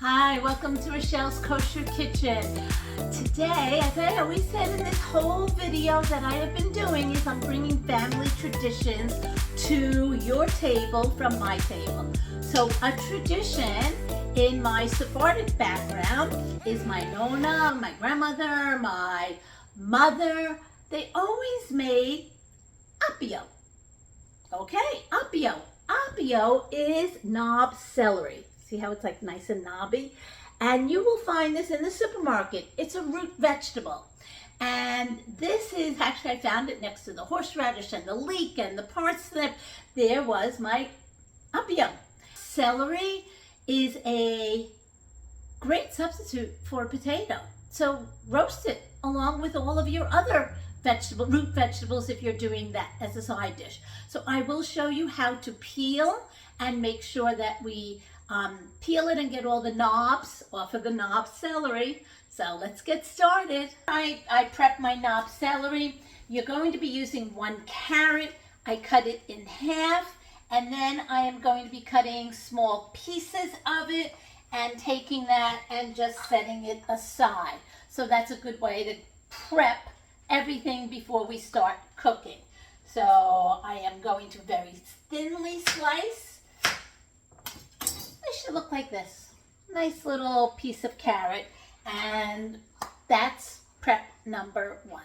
Hi, welcome to Rochelle's Kosher Kitchen. Today, as I always said in this whole video that I have been doing, is I'm bringing family traditions to your table from my table. So a tradition in my Sephardic background is my nonna, my grandmother, my mother. They always made apio. Okay, apio. Apio is knob celery. See how it's like nice and knobby? And you will find this in the supermarket. It's a root vegetable. And this is, actually I found it next to the horseradish and the leek and the parsnip. There was my apio. Celery is a great substitute for potato. So roast it along with all of your other root vegetables if you're doing that as a side dish. So I will show you how to peel and make sure that we peel it and get all the knobs off of the knob celery. So let's get started. I prep my knob celery. You're going to be using 1 carrot. I cut it in half, and then I am going to be cutting small pieces of it and taking that and just setting it aside. So that's a good way to prep everything before we start cooking. So I am going to very thinly slice. It should look like this. Nice little piece of carrot, and that's prep number 1.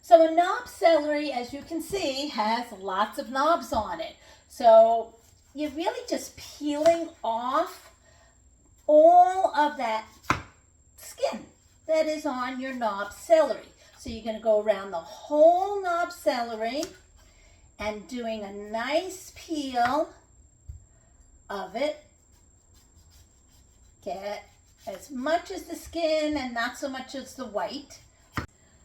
So a knob celery, as you can see, has lots of knobs on it. So you're really just peeling off all of that skin that is on your knob celery. So you're going to go around the whole knob celery and doing a nice peel of it. Get as much as the skin and not so much as the white.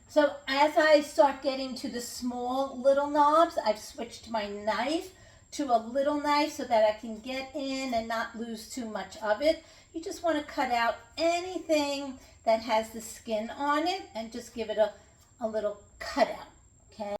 So as I start getting to the small little knobs, I've switched my knife to a little knife so that I can get in and not lose too much of it. You just want to cut out anything that has the skin on it and just give it a little cutout, okay?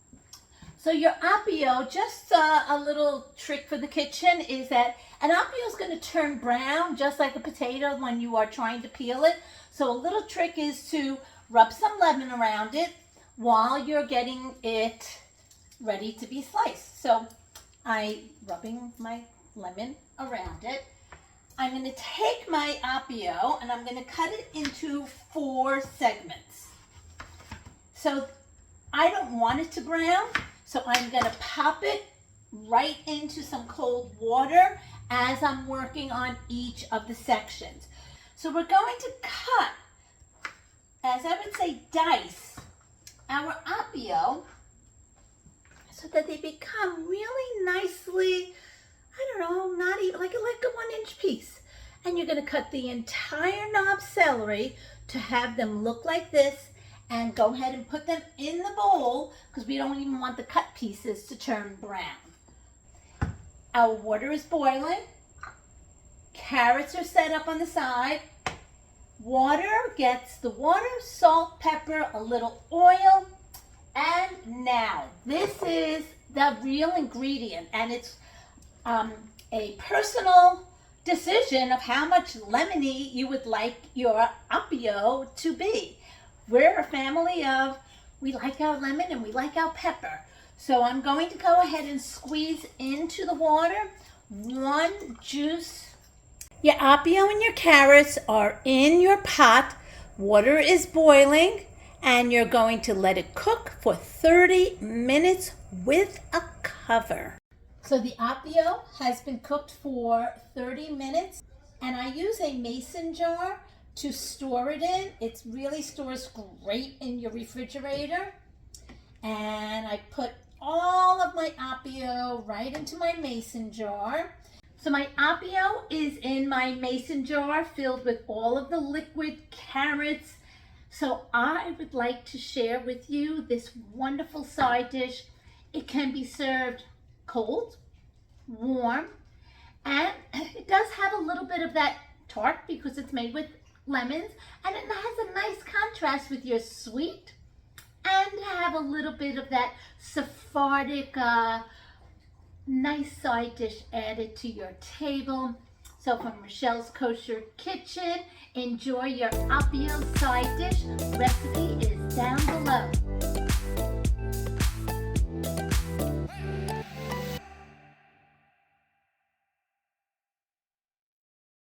So your apio, just a little trick for the kitchen is that an apio is going to turn brown just like a potato when you are trying to peel it. So a little trick is to rub some lemon around it while you're getting it ready to be sliced. So I'm rubbing my lemon around it. I'm going to take my apio and I'm going to cut it into 4 segments. So I don't want it to brown, so I'm going to pop it right into some cold water as I'm working on each of the sections. So we're going to cut, as I would say, dice our apio so that they become really nicely, I don't know, not even like a 1-inch piece. And you're going to cut the entire knob celery to have them look like this, and go ahead and put them in the bowl because we don't even want the cut pieces to turn brown. Our water is boiling. Carrots are set up on the side. Water gets the water, salt, pepper, a little oil. And now, this is the real ingredient, and it's a personal decision of how much lemony you would like your apio to be. We're a family of, we like our lemon and we like our pepper. So I'm going to go ahead and squeeze into the water 1 juice. Your apio and your carrots are in your pot. Water is boiling, and you're going to let it cook for 30 minutes with a cover. So the apio has been cooked for 30 minutes, and I use a mason jar to store it in. It really stores great in your refrigerator. And I put all of my apio right into my mason jar. So my apio is in my mason jar filled with all of the liquid carrots. So I would like to share with you this wonderful side dish. It can be served cold, warm, and it does have a little bit of that tart because it's made with lemons, and it has a nice contrast with your sweet, and have a little bit of that Sephardic nice side dish added to your table. So from Rochelle's Kosher Kitchen, enjoy your Apio side dish. Recipe is down below.